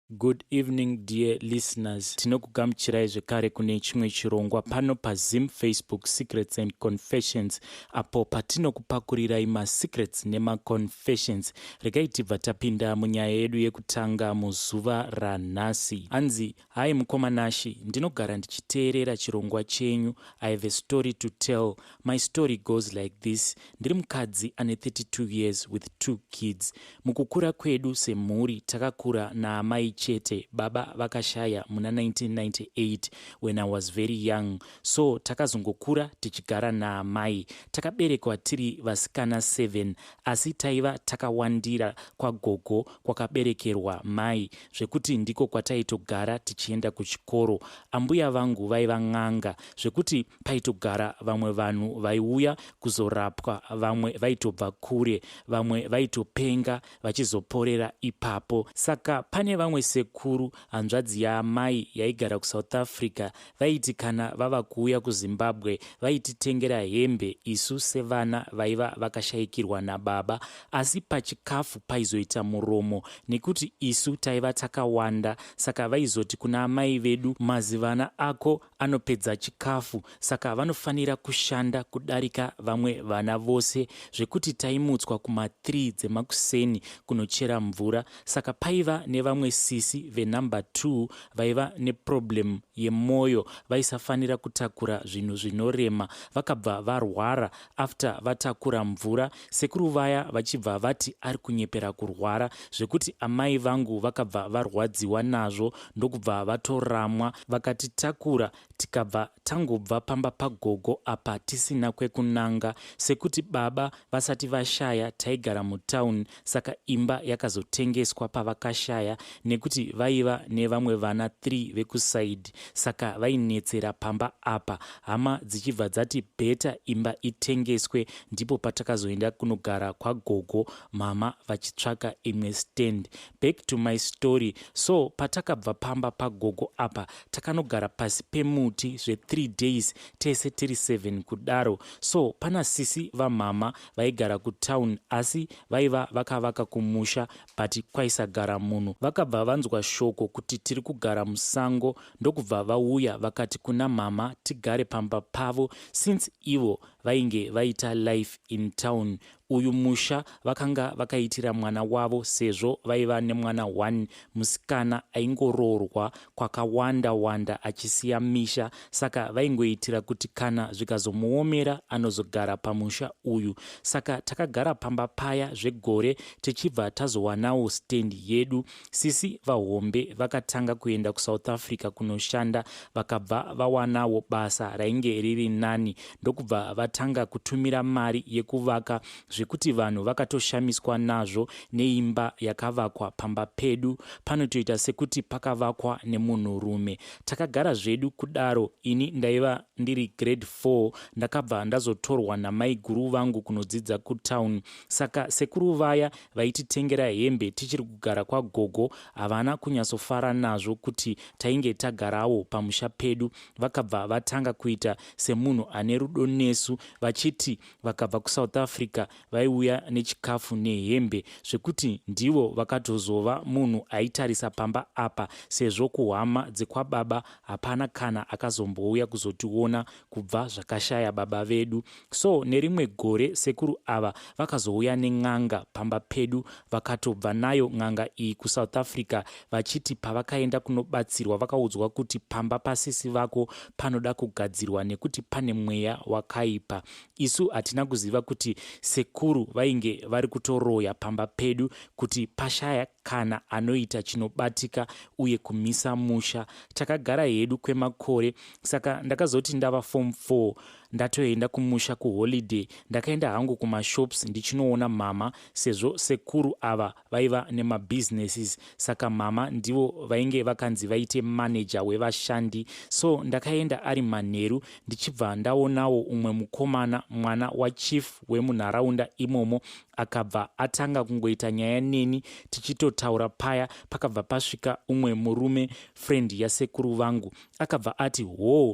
Good evening, dear listeners. Tinokugamuchirai zvekare kune chimwe chirongwa pano paZim Facebook Secrets and Confessions, apo patinokupakurirai masecrets nemaconfessions. Regai tibva tapinda munyaya yedu yekutanga muzuva ranhasi. Anzi, hai mukomanashi, ndinogara ndichiteerera chirongwa chenyu. I have a story to tell. My story goes like this. Ndiri mukadzi ane 32 years with 2 kids. Mukukura kwedu semhuri takakura naamai chete. Baba vakashaya muna 1998 when I was very young. So takazongokura tichigara naamai. Takaberekwa tiri vasikana 7, asi taiva takawandira kwa gogo kwakaberekerwa mai, zvekuti ndiko kwataitogara tichienda kuchikoro. Ambuya vangu vaiva n'anga, zvekuti paitogara vamwe vanhu vaiuya kuzorapwa, vamwe vaitobva kure, vamwe vaitopenga vachizoporera ipapo. Saka pane vamwe sekuru, hanzvadzi yaamai yaigara kuSouth Africa, vaiti kana vava kuuya kuZimbabwe vaititengera hembe isu sevana vaiva vakashayikirwa nababa, asi pachikafu paizoita muromo nekuti isu taiva takawanda. Saka vaizoti kuna amai vedu, mazivana ako anopedza chikafu, saka vanofanira kushanda kudarika vamwe vana vose, zvekuti taimutswa kuma3 dzemakuseni kunochera mvura. Saka paiva nevamwe sisi venumber 2 vaiva neproblem yemwoyo, vaisafanira kutakura zvinhu zvinorema, vakabva varwara after vatakura mvura. Sekuru vaya vachibva vati ari kunyepera kurwara, zvekuti amai vangu vakabva varwadziwa nazvo ndokubva vatoramwa, vakatitakura tikabva tangobva pamba pagogo apa tisina kwekunanga. Sekuti baba vasati vashaya taigara mutauni, saka imba yakazotengeswa pavakashaya nekuti vaiva nevamwe vana 3 vekusaidhi, saka vainetsera pamba apa. Hama dzichibva dzati bheta imba itengeswe, ndipo patakazoenda kunogara kwagogo, mama vachitsvaka imwe stand. Back to my story. So patakabva pamba pagogo apa takanogara pasi pemuti zve3 days tese tiri 7 kudaro. So pana sisi vamama vaigara kutauni, asi vaiva vakavaka kumusha but kwaisagara munhu. Vakabva vanzwa shoko kuti tiri kugara musango, ndokubva vauya vakati kuna mama tigare pamba pavo, since ivo vainge vaita life in town. Uyu musha vakanga vakaitira mwana wavo, sezvo vaiva nemwana 1 musikana aingoroorwa kwakawanda achisiya misha, saka vaingoitira kuti kana zvikazomuomera anozogara pamusha uyu. Saka takagara pamba paya zvegore tichibva tazowanawo stand yedu. Sisi vahombe vakatanga kuenda kuSouth Africa kunoshanda, vakabva vawanawo basa rainge riri nani, ndokubva vatanga kutumira mari yekuvaka, zvekuti vanhu vakatoshamiswa nazvo neimba yakavakwa pamba pedu, panotoita sekuti pakavakwa nemunhurume. Takagara zvedu kudaro. Ini ndaiva ndiri grade 4, ndakabva ndazotorwa namai guru vangu kunodzidza kutown. Saka sekuru vaya vaititengera hembe tichiri kugara kwagogo havana kunyatsofara nazvo kuti tainge tagarawo pamusha pedu. Vakabva vatanga kuita semunhu ane rudo nesu, vachiti vakabva kuSouth Africa vaiuya nechikafu nehembe, zvekuti ndivo vakatozova munhu aitarisa pamba apa, sezvo kuhama dzekwababa hapana kana akazombouya kuzotiona kubva zvakashaya baba vedu. So nerimwe gore sekuru ava vakazouya nen'anga pamba pedu, vakatobva nayo n'anga iyi kuSouth Africa, vachiti pavakaenda kunobatsirwa vakaudzwa kuti pamba pasisi vako panoda kugadzirwa nekuti pane mweya wakaipa. Isu hatina kuziva kuti sekuru vainge vari kutoroya pamba pedu kuti pashaya kana anoita chinobatika uye kumisa musha. Takagara hedu kwemakore. Saka ndakazoti ndava form 4 ndatoenda kumusha kuholiday, ndakaenda hangu kumashops ndichinoona mama, sezvo sekuru ava vaiva nemabusinesses, saka mama ndivo vainge vakanzi vaite manager wevashandi. So ndakaenda ari manheru, ndichibva ndaonawo umwe mukomana, mwana wachief wemunharaunda imomo, akabva atanga kungoita nyaya neni tichitotaura paya. Pakabva pasvika umwe murume friend yasekuru vangu akabva ati,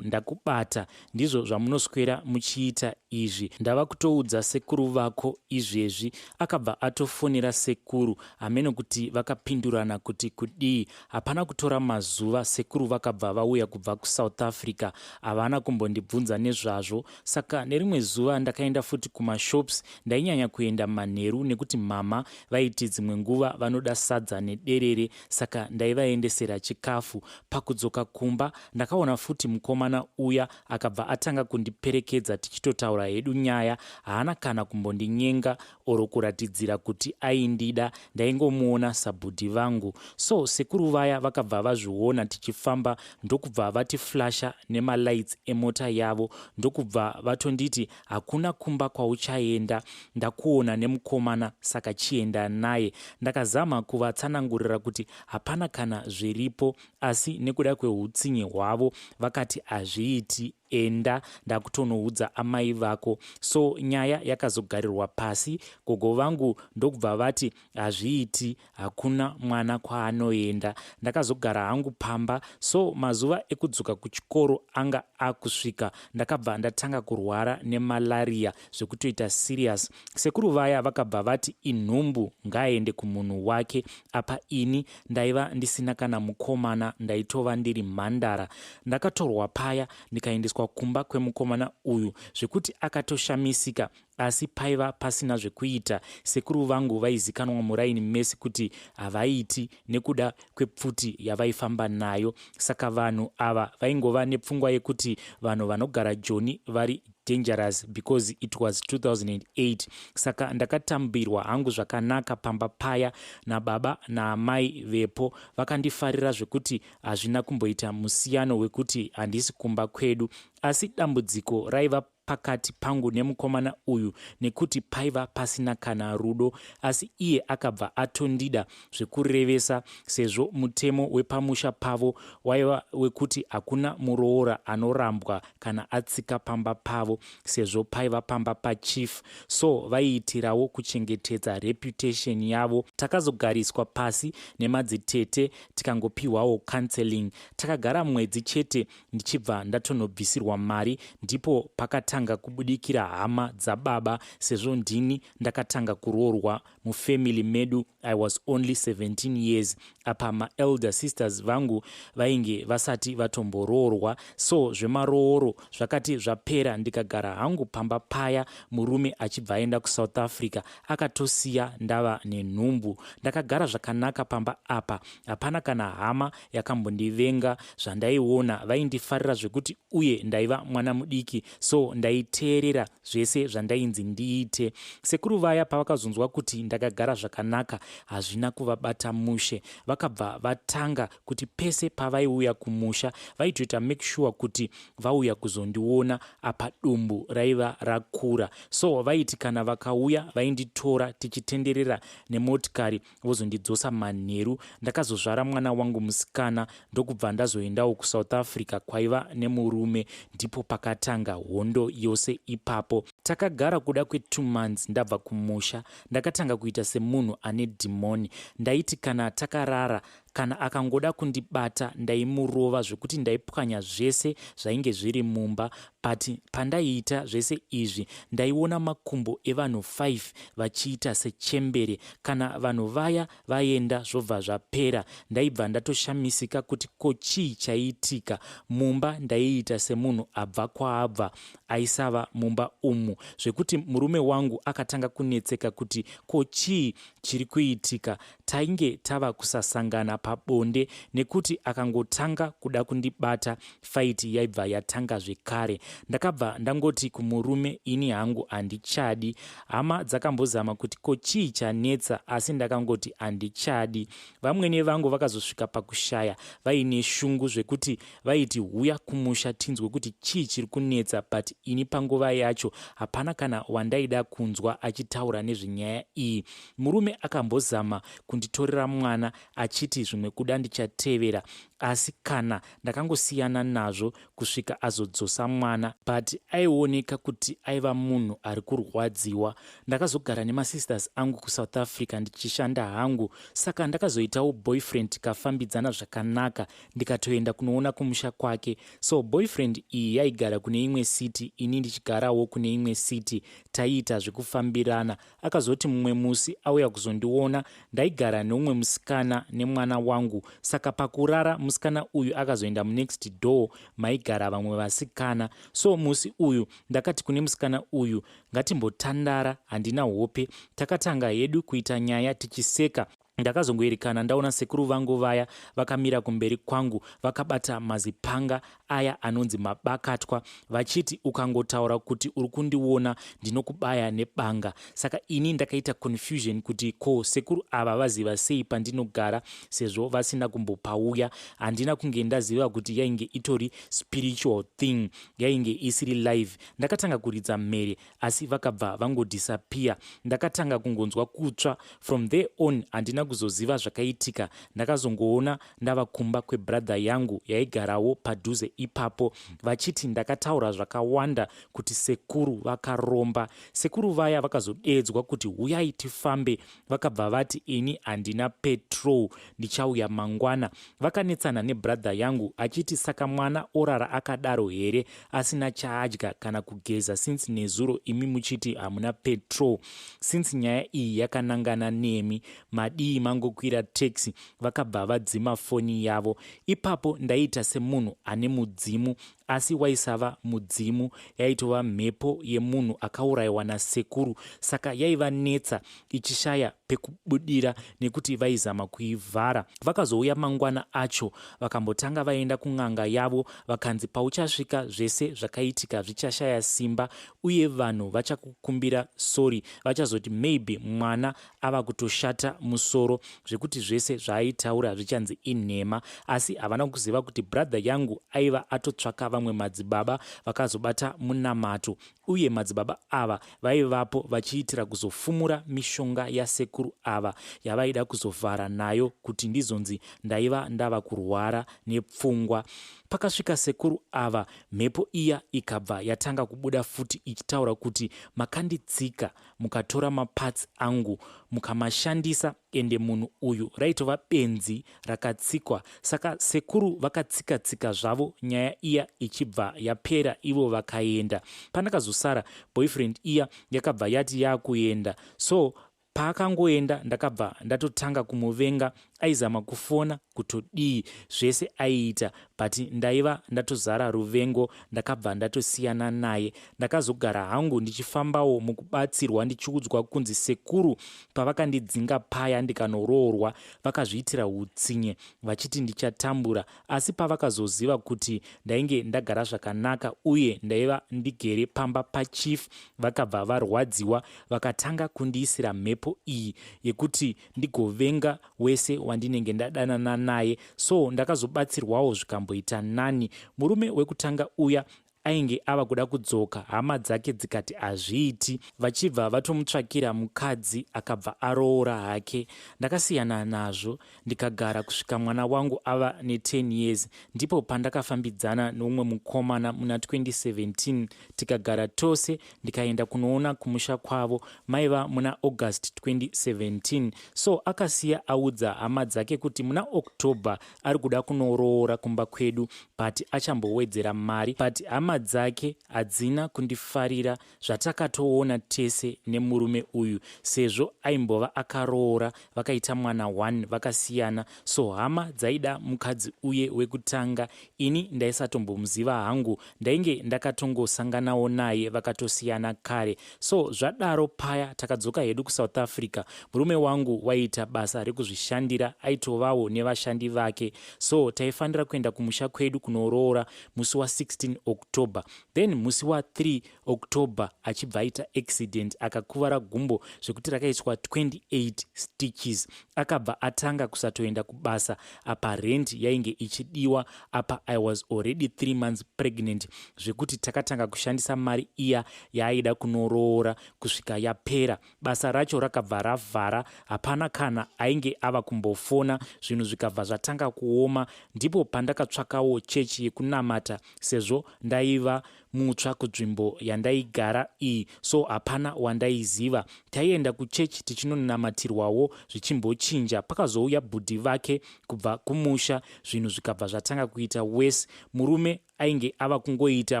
ndakubata, ndizvo zvamunoswera muchiita izvi, ndava kutoudza sekuru vako izvezvi. Akabva atofonera sekuru amene kuti vakapindurana kuti kudii. Hapana kutora mazuva sekuru vakabva vauya kubva kuSouth Africa, havana kumbondibvunza nezvazvo. Saka nerimwe zuva ndakaenda futi kumashops, ndainyanya kuenda manheru nekuti mama vaiti dzimwe nguva vanoda sadza nederere, saka ndaivaendesera chikafu. Pakudzoka kumba ndakaona futi mukomana uya akabva atanga kundiperekedza tichitotaura hedu nyaya. Haana kana kumbondinyenga oro kuratidzira kuti aindida, ndaingomuona sabhudhi vangu. So sekuru vaya vakabva vazviona tichifamba, ndokubva vatiflasha nemalights emota yavo, ndokubva vatonditi hakuna kumba kwauchaenda, ndakuona nemukomana saka chienda naye. Ndakazama kuvatsanangurira kuti hapana kana zviripo, asi nekuda kweutsinye hwavo vakati hazviiti, enda, ndakutonoudza amai vako. So nyaya yakazogarirwa pasi. Gogo vangu ndokubva vati hazviiti, hakuna mwana kwaanoenda. Ndakazogara hangu pamba. So mazuva ekudzoka kuchikoro anga akusvika, ndakabva ndatanga kurwara nemalaria zvekutoita serious. Sekuru vaya vakabva vati inhumbu ngaaende kumunhu wake. Apa ini ndaiva ndisina kana mukomana, ndaitova ndiri mhandara. Ndakatorwa paya ndikaendeswa kumba kwemukomana uyu zvekuti akatoshamisika, asi paiva pasina zvekuita. Sekuru vangu vaizikanwa muraini mese kuti havaiti nekuda kwepfuti yavaifamba nayo. Saka vanhu ava vaingova nepfungwa yekuti vanhu vanogara Joni vari dangerous because it was 2008. Saka ndakatambirwa hangu zvakanaka pamba paya nababa naamai vepo. Vakandifarira zvekuti hazvina kumboita musiyano wekuti handisi kumba kwedu, asi dambudziko raiva pakati pangu nemukomana uyu nekuti paiva pasina kana rudo. Asi iye akabva atondida zvekurevesa, sezvo mutemo wepamusha pavo waiva wekuti hakuna muroora anorambwa kana atsika pamba pavo, sezvo paiva pamba pachief. So vaiitirawo kuchengetedza reputation yavo. Takazogariswa pasi nemadzitete tikangopiwawo counseling. Takagara mwedzi chete ndichibva ndatonobvisirwa mari, ndipo pakatanga kubudikira hama dzababa, sezvo ndini ndakatanga kuroorwa mufamily medu. I was only 17 years. Apa maelder sisters vangu vainge vasati vatomboroorwa. So zvemarooro zvakati zvapera, ndikagara hangu pamba paya. Murume achibva aenda kuSouth Africa akatosiya ndava nenhumbu. Ndakagara zvakanaka pamba apa, hapana kana hama yakambondivenga. Zvandaiona vaindifarira zvekuti uye ndaiva mwana mudiki, so ndaiteerera zvese zvandainzi ndiite. Sekuru vaya pavakazonzwa kuti ndakagara zvakanaka, hazvina kuvabata mushe. Vakabva vatanga kuti pese pavaiuya kumusha vaitoita make sure kuti vauya kuzondiona. Apa dumbu raiva rakura, so vaiti kana vakauya vainditora tichitenderera nemotikari vozondidzosa manheru. Ndakazozvara mwana wangu musikana, ndokubva ndazoendawo kuSouth Africa kwaiva nemurume. Ndipo pakatanga hondo yose ipapo. Takagara kuda kwe2 months ndabva kumusha. Ndakatanga kuita semunhu ane dhimoni. Ndaiti kana takarara, kana akangoda kundibata ndaimurova zvekuti ndaipwanya zvese zvainge zviri mumba. But pandaiita zvese izvi ndaiona makumbo evanhu 5 vachiita sechembere. Kana vanhu vaya vaenda zvobva zvapera. Ndaibva ndatoshamisika kuti ko chii chaiitika mumba. Ndaiita semunhu abva kwaabva, aisava mumba umu, zvekuti murume wangu akatanga kunetseka kuti ko chii chiri kuitika. Tainge tava kusasangana pabonde, nekuti akangotanga kuda kundibata, faiti yaibva yatanga zvekare. Ndakabva ndangoti kumurume ini hangu handichadi. Hama dzakambozama kuti ko chii chanetsa, asi ndakangoti handichadi. Vamwene vangu vakazosvika pakushaya, vaine shungu zvekuti vaiti huya kumusha tinzwe kuti chii chiri kunetsa. But ini panguva yacho hapana kana wandaida kunzwa achitaura nezvenyaya iyi. Murume akambozama kunditorera mwana achiti zvimwe kuda ndichatevera. asi kana ndakangosiyana nazvo kusvika azodzosa mwana, but aioneka kuti aiva munhu ari kurwadziwa. Ndakazogara nemasisters angu kuSouth Africa ndichishanda hangu, saka ndakazoitawo boyfriend tikafambidzana zvakanaka, ndikatoenda kunoona kumusha kwake. So boyfriend iyi yaigara kune imwe city, ini ndichigarawo kune imwe city, taiita zvekufambirana. Akazoti mumwe musi auya kuzondiona, ndaigara neumwe musikana nemwana wangu, saka pakurara musikana uyu akazoenda munext door maigara vamwe vasikana. So musi uyu ndakati kune musikana uyu, ngatimbotandara, handina hope. Takatanga hedu kuita nyaya tichiseka. Ndakazongoerekana ndaona sekuru vangu vaya vakamira kumberi kwangu, vakabata mazipanga aya anonzi mabakatwa, vachiti ukangotaura kuti uri kundiona ndinokubaya nebanga. Saka ini ndakaita confusion kuti ko sekuru ava vaziva sei pandinogara, sezvo vasina kumbopauya. Handina kunge ndaziva kuti yainge itori spiritual thing, yainge isiri live. Ndakatanga kuridza mhere, asi vakabva vangodisappear. Ndakatanga kungonzwa kutsva. From there on handina kuzoziva zvakaitika. Ndakazongoona ndava kumba kwebrother yangu yaigarawo padhuze ipapo, vachiti ndakataura zvakawanda kuti sekuru vakaromba. Sekuru vaya vakazodedzwa kuti huyai tifambe, vakabva vati ini handina petrol, ndichauya mangwana. Vakanetsana nebrother yangu achiti saka mwana orara akadaro here asina chaadya kana kugeza since nezuro imi muchiti hamuna petrol. Since nyaya iyi yakanangana nemi, madii mangokwira taxi, vakabva vadzima foni yavo. Ipapo ndaita semunhu ane mudzimu, asi waisava mudzimu, yaitova mhepo yemunhu akaurayiwa nasekuru. Saka yaivanetsa ichishaya pekubudira nekuti vaizama kuivhara. Vakazouya mangwana acho vakambotanga vaenda kun'anga yavo, vakanzi pauchasvika zvese zvakaitika zvichashaya simba, uye vanhu vachakukumbira sori, vachazoti maybe mwana ava kutoshata musoro, zvekuti zvese zvaaitaura zvichanzi inhema. Asi havana kuziva kuti brother yangu aiva atotsvaka vamwe madzibaba vakazobata munamato, uye madzibaba ava vaivapo vachiitira kuzofumura mishonga yasekuru ava yavaida kuzovhara nayo kuti ndizonzi ndaiva ndava kurwara nepfungwa. Pakasvika sekuru ava, mhepo iya ikabva yatanga kubuda futi ichitaura kuti makanditsika, mukatora mapatsi angu mukamashandisa, ende munhu uyu raitova benzi rakatsikwa. Saka sekuru vakatsika-tsika zvavo, nyaya iya ichibva yapera, ivo vakaenda. Pandakazosara, boyfriend iya yakabva yati yakuenda. So paakangoenda ndakabva ndatotanga kumuvenga. Aizama kufona kutodii zvese aiita, but ndaiva ndatozara ruvengo, ndakabva ndatosiyana naye. Ndakazogara hangu ndichifambawo mukubatsirwa ndichiudzwa kunzi sekuru pavakandidzinga paya ndikanoroorwa vakazviitira utsinye vachiti ndichatambura. Asi pavakazoziva kuti ndainge ndagara zvakanaka uye ndaiva ndigere pamba pachief, vakabva varwadziwa, vakatanga kundiisira mhepo iyi yekuti ndigovenga wese wandinenge ndadanana naye. So ndakazobatsirwawo zvikamboita nani. Murume wekutanga uya ainge ava kuda kudzoka, hama dzake dzikati hazviiti, vachibva vatomutsvakira mukadzi akabva aroora hake. Ndakasiyana nazvo ndikagara kusvika mwana wangu ava ne10 years, ndipo pandakafambidzana neumwe mukomana muna 2017, tikagara tose ndikaenda kunoona kumusha kwavo, maiva muna August 2017. So akasiya audza hama dzake kuti muna October ari kuda kunoroora kumba kwedu, but achambowedzera mari, but hama dzake hadzina kundifarira zvatakatoona tese nemurume uyu, sezvo aimbova akaroora, vakaita mwana 1 vakasiyana. So hama dzaida mukadzi uye wekutanga, ini ndaisatombomziva hangu, ndainge ndakatongosanganawo naye vakatosiyana kare. So zvadaro paya takadzoka hedu kuSouth Africa. Murume wangu waiita basa rekuzvishandira, aitovawo nevashandi vake. So taifanira kuenda kumusha kwedu kunoroora musi wa 16 October. October. Then musi wa3 October achibva aita accident akakuvara gumbo zvekuti rakaiswa 28 stitches. Akabva atanga kusatoenda kubasa apa rent yainge ichidiwa apa I was already 3 months pregnant zvekuti takatanga kushandisa mari iya yaaida kunoroora kusvika yapera. Basa racho rakabva ravhara, hapana kana ainge ava kumbofona, zvinhu zvikabva zvatanga kuoma. Ndipo pandakatsvakawo chechi yekunamata sezvo ndaiva mutsva kunzvimbo yandaigara iyi, so hapana wandaiziva. Taienda kuchechi tichinonamatirwawo zvichimbochinja. Pakazouya bhudhi vake kubva kumusha, zvinhu zvikabva zvatanga kuita wese. Murume ainge ava kungoita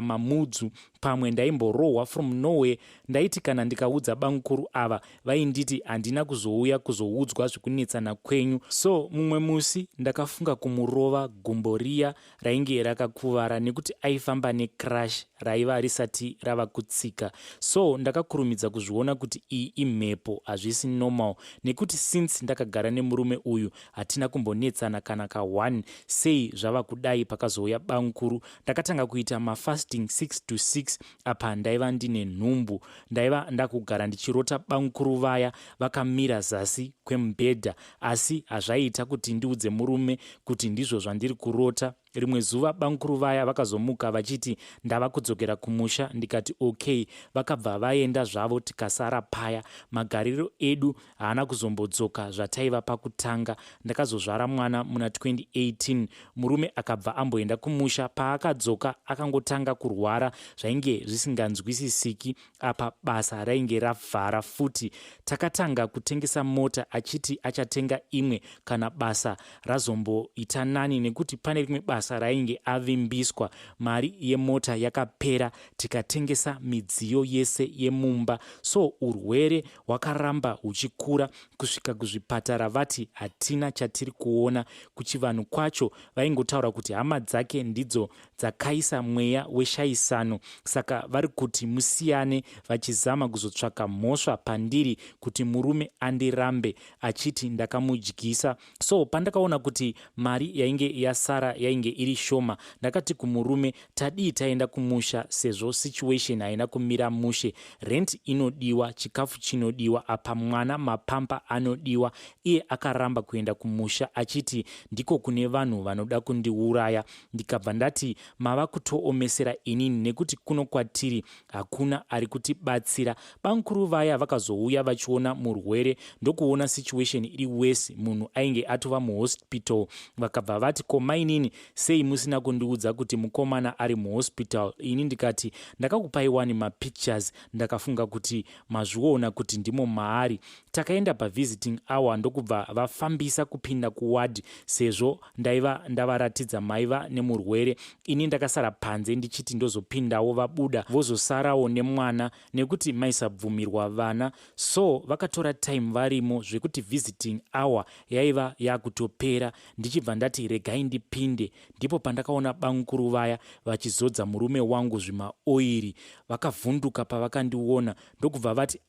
mamudzu, pamwe ndaimborohwa from nowhere. Ndaiti kana ndikaudza bangukuru ava vainditi handina kuzouya kuzoudzwa zvekunetsana kwenyu. So mumwe musi ndakafunga kumurova gumbo riya rainge rakakuvara nekuti aifamba necrash raiva risati rava kutsika. So ndakakurumidza kuzviona kuti iyi imhepo, hazvisi normal, nekuti since ndakagara nemurume uyu hatina kumbonetsana kana ka1. Sei zvava kudai pakazouya bangukuru? Ndakatanga kuita mafasting 6 to 6 apa ndaiva ndine nhumbu. Ndaiva ndakugara ndichirota bangukuru vaya vakamira zasi kwemubhedha, asi hazvaita kuti ndiudze murume kuti ndizvo zvandiri kurota. Rimwe zuva bangukuru vaya vakazomuka vachiti ndava kudzokera kumusha. Ndikati okay. Vakabva vaenda zvavo tikasara paya. Magariro edu haana kuzombodzoka zvataiva pakutanga. Ndakazozvara mwana muna 2018. Murume akabva amboenda kumusha. Paakadzoka akangotanga kurwara zvainge zvisinganzwisisiki apa basa rainge ravhara futi. Takatanga kutengesa mota achiti achatenga imwe kana basa razomboita nani, nekuti pane rimwe basa rainge avimbiswa. Mari yemota yakapera, tikatengesa midziyo yese yemumba. So urwere hwakaramba huchikura kusvika kuzvipatara vati hatina chatiri kuona. Kuchivanhu kwacho vaingotaura kuti hama dzake ndidzo dzakaisa mweya weshayisano, saka vari kuti musiyane, vachizama kuzotsvaka mhosva pandiri kuti murume andirambe, achiti ndakamudyisa. So pandakaona kuti mari yainge yasara yainge iri shoma, ndakati kumurume tadii taenda kumusha sezvo situation haina kumira mushe. Rent inodiwa, chikafu chinodiwa, apa mwana mapampa anodiwa. Iye akaramba kuenda kumusha achiti ndiko kune vanhu vanoda kundiuraya. Ndikabva ndati mava kutoomesera inini nekuti kuno kwatiri hakuna ari kutibatsira. Bangukuru vaya vakazouya vachiona murwere ndokuona situation iri wese, munhu ainge atova muhospital. Vakabva vati komainini sei musina kundiudza kuti mukomana ari muhospital? Ini ndikati ndakakupai wani mapictures, ndakafunga kuti mazviona kuti ndimo maari. Takaenda pavisiting hour ndokubva vafambisa kupinda kuwadi sezvo ndaiva ndavaratidza maiva nemurwere. Ini ndakasara panze ndichiti ndozopindawo vabuda vozosarawo nemwana nekuti maisabvumirwa vana. So vakatora time varimo zvekuti visiting hour yaiva yakutopera. Ndichibva ndati regai ndipinde. Ndipo pandakaona bangukuru vaya vachizodza murume wangu zvimaoiri. Vakavhunduka pavakandiona ndokubva vati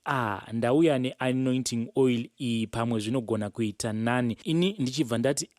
ndauya neanointing oil iyi, pamwe zvinogona kuita nani. Ini ndichibva ndati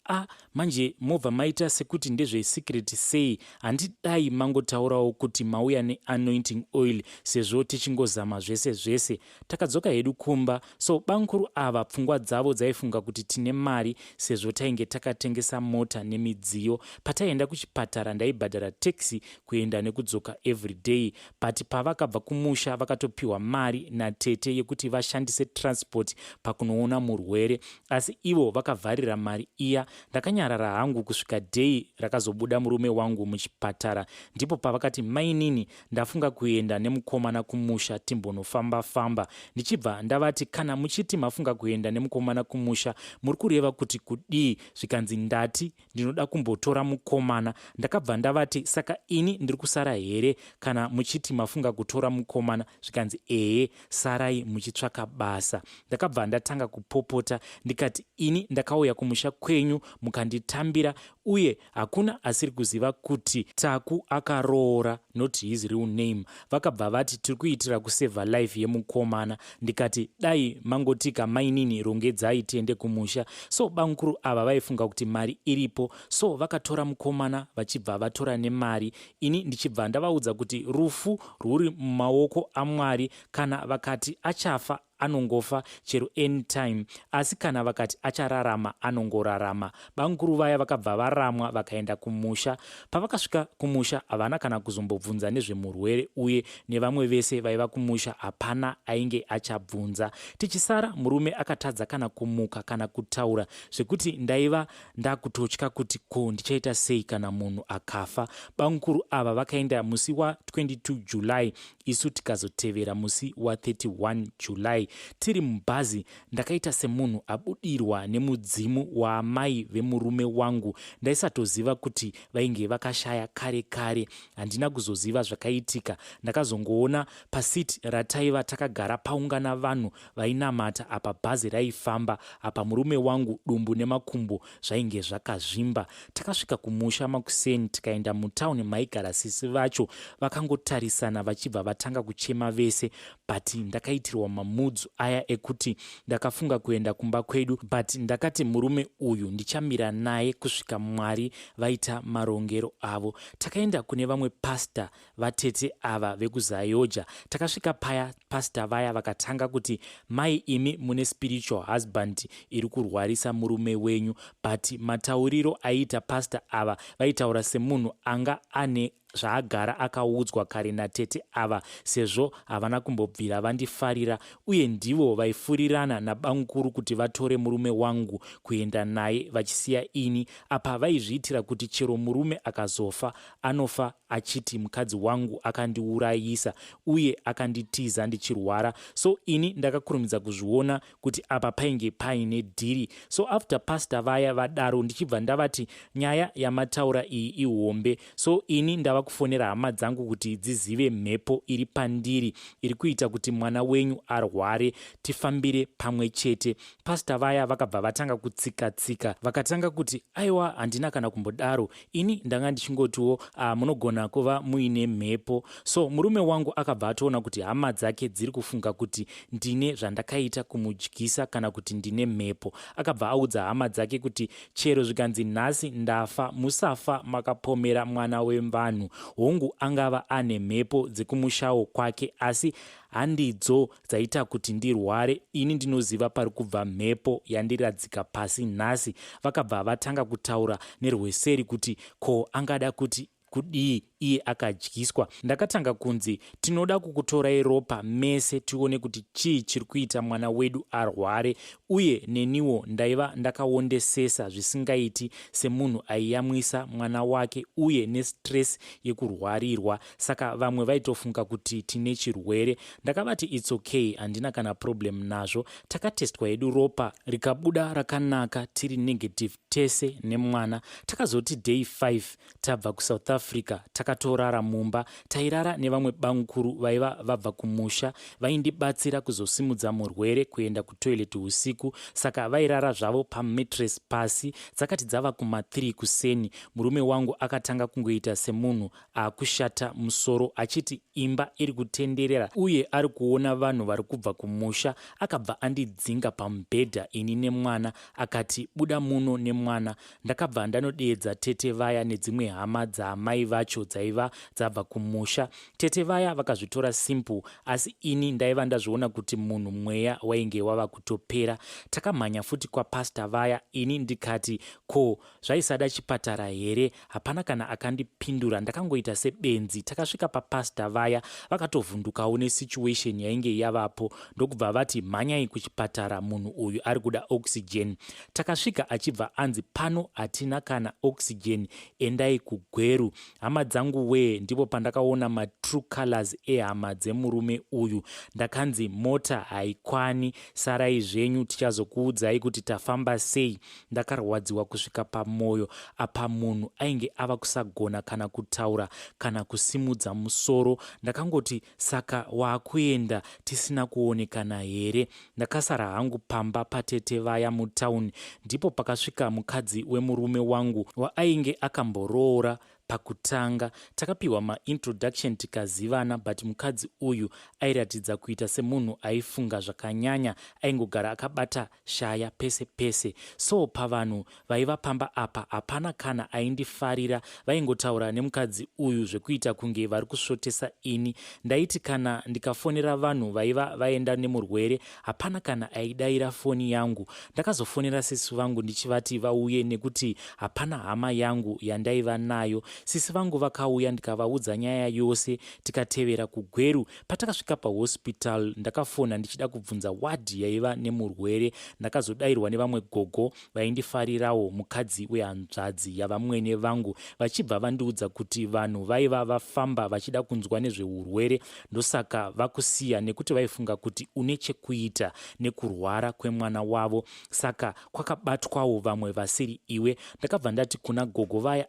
manje mobva maita sekuti ndezvesecret sei? Handidai mangotaurawo kuti mauya neanointing oil sezvo tichingozama zvese zvese. Takadzoka hedu kumba. So bangukuru ava pfungwa dzavo dzaifunga kuti tine mari sezvo tainge takatengesa mota nemidziyo. Pataienda kuchipatara ndaibhadhara taxi kuenda nekudzoka everyday, but pavakabva kumusha vakatopiwa mari natete yekuti vashandise transport pakunoona murwere, asi ivo vakavharira mari iya. Ndakanyarara hangu kusvika day rakazobuda murume wangu muchipatara. Ndipo pavakati mainini ndafunga kuenda nemukomana kumusha timbonofamba-famba. Ndichibva ndavati kana muchiti mafunga kuenda nemukomana kumusha muri kureva kuti kudii? Zvikanzi ndati ndinoda kumbotora mukomana. Ndakabva ndavati saka ini ndiri kusara here kana muchiti mafunga kutora mukomana? Zvikanzi sarai muchitsvaka basa. Ndakabva ndatanga kupopota ndikati ini ndakauya kumusha kwenyu mukanditambira uye hakuna asiri kuziva kuti Taku akaroora, not his real name. Vakabva vati tiri kuitira kuseva life yemukomana. Ndikati dai mangotika mainini rongedzai tiende kumusha. So bangukuru ava vaifunga kuti mari iripo, so vakatora vakatora mukomana vachibva vatora nemari. Ini ndichibva ndavaudza kuti rufu rwuri mumaoko aMwari. Kana vakati achafa anongofa chero anytime, asi kana vakati achararama anongorarama. Banguru vaya vakabva varamwa vakaenda kumusha. Pavakasvika kumusha havana kana kuzombobvunza nezvemurwere, uye nevamwe vese vaiva kumusha hapana ainge achabvunza. Tichisara murume akatadza kana kumuka kana kutaura, zvekuti ndaiva ndakutotya kuti ko ndichaita sei kana munhu akafa. Banguru ava vakaenda musi wa22 July, isu tikazotevera musi wa31 July. Tiri mubhazi ndakaita semunhu abudirwa nemudzimu waamai vemurume wangu. Ndaisatoziva kuti vainge vakashaya kare kare. Handina kuzoziva zvakaitika. Ndakazongoona pasiti rataiva takagara paungana vanhu vainamata apa bhazi raifamba, apa murume wangu dumbu nemakumbo zvainge zvakazvimba. Takasvika kumusha makuseni tikaenda mutauni maigara sisi vacho. Vakangotarisana vachibva vatanga kuchema vese, but ndakaitirwa mamudzu aya ekuti ndakafunga kuenda kumba kwedu, but ndakati murume uyu ndichamira naye kusvika Mwari vaita marongero avo. Takaenda kune vamwe pasta vatete ava vekuZayoja. Takasvika paya pasta vaya vakatanga kuti mai imi mune spiritual husband iri kurwarisa murume wenyu, but matauriro aiita pasta ava vaitaura semunhu anga ane zvaagara akaudzwa kare natete ava, sezvo havana kumbobvira vandifarira, uye ndivo vaifurirana nabanguru kuti vatore murume wangu kuenda naye vachisiya ini. Apa vaizviitira kuti chero murume akazofa anofa achiti mukadzi wangu akandiurayisa uye akanditiza ndichirwara. So ini ndakakurumidza kuzviona kuti apa painge paine dhiri. So after pasta vaya vadaro ndichibva ndavati nyaya yamataura iyi ihombe. So ini ndava kufonera hama dzangu kuti dzizive mhepo iri pandiri iri kuita kuti mwana wenyu arware, tifambire pamwe chete. Pasta vaya vakabva vatanga kutsika vakatanga kuti aiwa handina kana kumbodaro, ini ndanga ndichingotiwo munogona kuva muine mhepo. So murume wangu akabva atoona kuti hama dzake dziri kufunga kuti ndine zvandakaita kumudyisa kana kuti ndine mhepo. Akabva audza hama dzake kuti chero zvikanzi nhasi ndafa, musafa makapomera mwana wevanhu. Hongu angava ane mhepo dzekumushawo kwake, asi handidzo dzaita kuti ndirware. Ini ndinoziva pari kubva mhepo yandiradzika pasi nhasi. Vakabva vatanga kutaura nerweseri kuti ko angada kuti kudii iye akadyiswa. Ndakatanga kunzi tinoda kukutorai ropa mese tione kuti chii chiri kuita mwana wedu arware, uye neniwo ndaiva ndakaondesesa zvisingaiti semunhu aiyamwisa mwana wake uye nestress yekurwarirwa. Saka vamwe vaitofunga kuti tine chirwere. Ndakavati it's okay, handina kana problem nazvo. Takatestwa yedu ropa rikabuda rakanaka, tiri negative tese nemwana. Takazoti day 5 tabva kuSouth Africa takatorara mumba. Tairara nevamwe banguru vaiva vabva kumusha, vaindibatsira kuzosimudza murwere kuenda kutoilet usiku. Saka vairara zvavo pamatress pasi. Dzakati dzava kuma3 kuseni, murume wangu akatanga kungoita semunhu akushata musoro, achiti imba iri kutenderera uye ari kuona vanhu vari kubva kumusha. Akabva andidzinga pamubhedha ini nemwana, akati buda muno nemwana. Ndakabva ndanodeedza tete vaya nedzimwe hama dzaamai vacho dzaiva dzabva kumusha. Tete vaya vakazvitora simple, asi ini ndaiva ndazviona kuti munhu mweya wainge wava kutopera. Takamhanya futi kwapasta vaya. Ini ndikati ko zvaisada chipatara here? Hapana kana akandipindura. Ndakangoita sebenzi. Takasvika papasta vaya vakatovhundukawo nesituation yainge yavapo, ndokubva vati mhanyai kuchipatara, munhu uyu ari kuda oxygen. Takasvika achibva anzi pano hatina kana oxygen, endai kugweru. Hama dzangu wee, ndipo pandakaona matrue colors ehama dzemurume uyu. Ndakanzi mota haikwani, sarai zvenyu tichazokuudzai kuti tafamba sei. Ndakarwadziwa kusvika pamoyo. Apa munhu ainge ava kusagona kana kutaura kana kusimudza musoro. Ndakangoti saka waakuenda tisina kuonekana here? Ndakasara hangu pamba patete vaya mutauni. Ndipo pakasvika mukadzi wemurume wangu waainge akamboroora Pakutanga takapiwa maintroduction tikazivana, but mukadzi uyu airatidza kuita semunhu aifunga zvakanyanya, aingogara akabata shaya pese pese. So pavanhu vaiva pamba apa hapana kana aindifarira, vaingotaura nemukadzi uyu zvekuita kunge vari kusvotesa ini. Ndaiti kana ndikafonera vanhu vaiva vaenda nemurwere hapana kana aidayira foni yangu. Ndakazofonera sisi vangu ndichivati vauye nekuti hapana hama yangu yandaiva nayo. Sisi vangu vakauya ndikavaudza nyaya yose, tikatevera kugweru. Patakasvika pahospital ndakafona ndichida kubvunza wadhi yaiva nemurwere. Ndakazodayirwa nevamwe gogo vaindifarirawo, mukadzi wehanzvadzi yavamwene vangu, vachibva vandiudza kuti vanhu vaiva vafamba vachida kunzwa nezveurwere, ndosaka vakusiya nekuti vaifunga kuti une chekuita nekurwara kwemwana wavo, saka kwakabatwawo vamwe vasiri iwe. Ndakabva ndati kuna gogo vaya,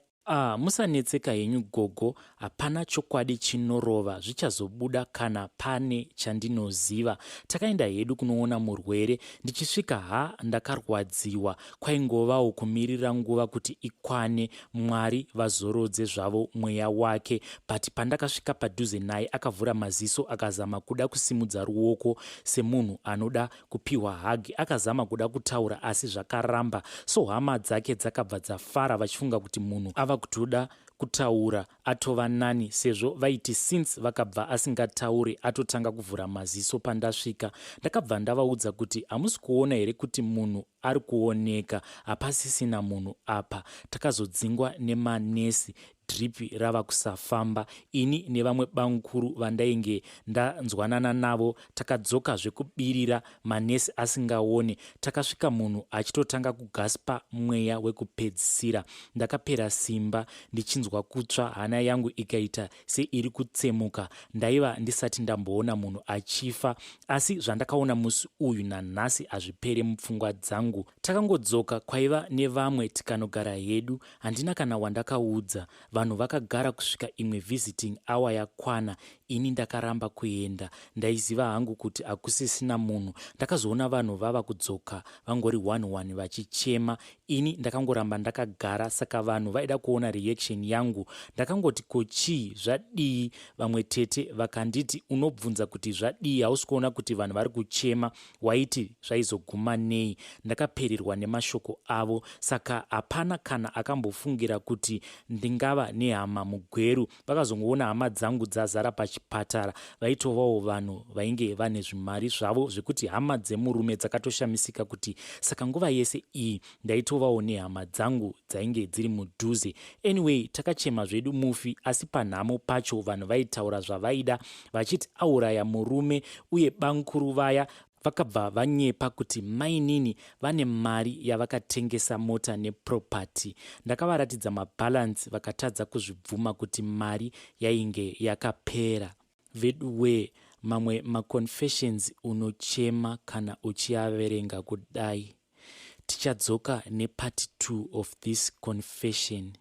musanetseka henyu gogo, hapana chokwadi chinorova, zvichazobuda kana pane chandinoziva. Takaenda hedu kunoona murwere. Ndichisvika ndakarwadziwa. Kwaingovawo kumirira nguva kuti ikwane, Mwari vazorodze zvavo mweya wake. But pandakasvika padhuze naye akavhura maziso akazama kuda kusimudza ruoko semunhu anoda kupiwa hagi. Akazama kuda kutaura asi zvakaramba. So hama dzake dzakabva dzafara vachifunga kuti munhu ava kutoda kutaura atova nani, sezvo vaiti since vakabva asingatauri atotanga kuvhura maziso. Pandasvika ndakabva ndavaudza kuti hamusi kuona here kuti munhu ari kuoneka, hapasisina munhu apa. Takazodzingwa nemanesi, dhiripi rava kusafamba. Ini nevamwe bankuru vandainge ndanzwanana navo takadzoka zvekubirira, manesi asingaone. Takasvika munhu achitotanga kugaspa mweya wekupedzisira. Ndakapera simba ndichinzwa kutsva, hana yangu ikaita seiri kutsemuka. Ndaiva ndisati ndamboona munhu achifa, asi zvandakaona musi uyu nanhasi hazvipere mupfungwa dzangu. Takangodzoka kwaiva nevamwe tikanogara hedu. Handina kana wandakaudza. Vanhu vakagara kusvika imwe visiting hour yakwana. Ini ndakaramba kuenda. Ndaiziva hangu kuti hakusisina munhu. Ndakazoona vanhu vava kudzoka vangori 1-1 vachichema. Ini ndakangoramba ndakagara, saka vanhu vaida kuona reaction yangu. Ndakangoti kochii, zvadii? Vamwe tete vakanditi, unobvunza kuti zvadii, hausi kuona kuti vanhu vari kuchema, waiti zvaizoguma nei? Ndakapererwa nemashoko avo, saka hapana kana akambofungira kuti ndingava nehama mugweru. Vakazongoona hama dzangu dzazara pachipatara, vaitovawo vanhu vainge vane zvimari zvavo zvekuti hama dzemurume dzakatoshamisika kuti saka nguva yese iyi ndaitovawo nehama dzangu dzainge dziri mudhuze. Anyway, takachema zvedu mufi, asi panhamo pacho vanhu vaitaura zvavaida vachiti auraya murume, uye bankuru vaya vakabva vanyepa kuti mainini vane mari yavakatengesa mota nepropati. Ndakavaratidza mabhalansi vakatadza kuzvibvuma kuti mari yainge yakapera. Veduwe, mamwe maconfessions unochema kana uchiaverenga kudai. Tichadzoka nepart 2 of this confession.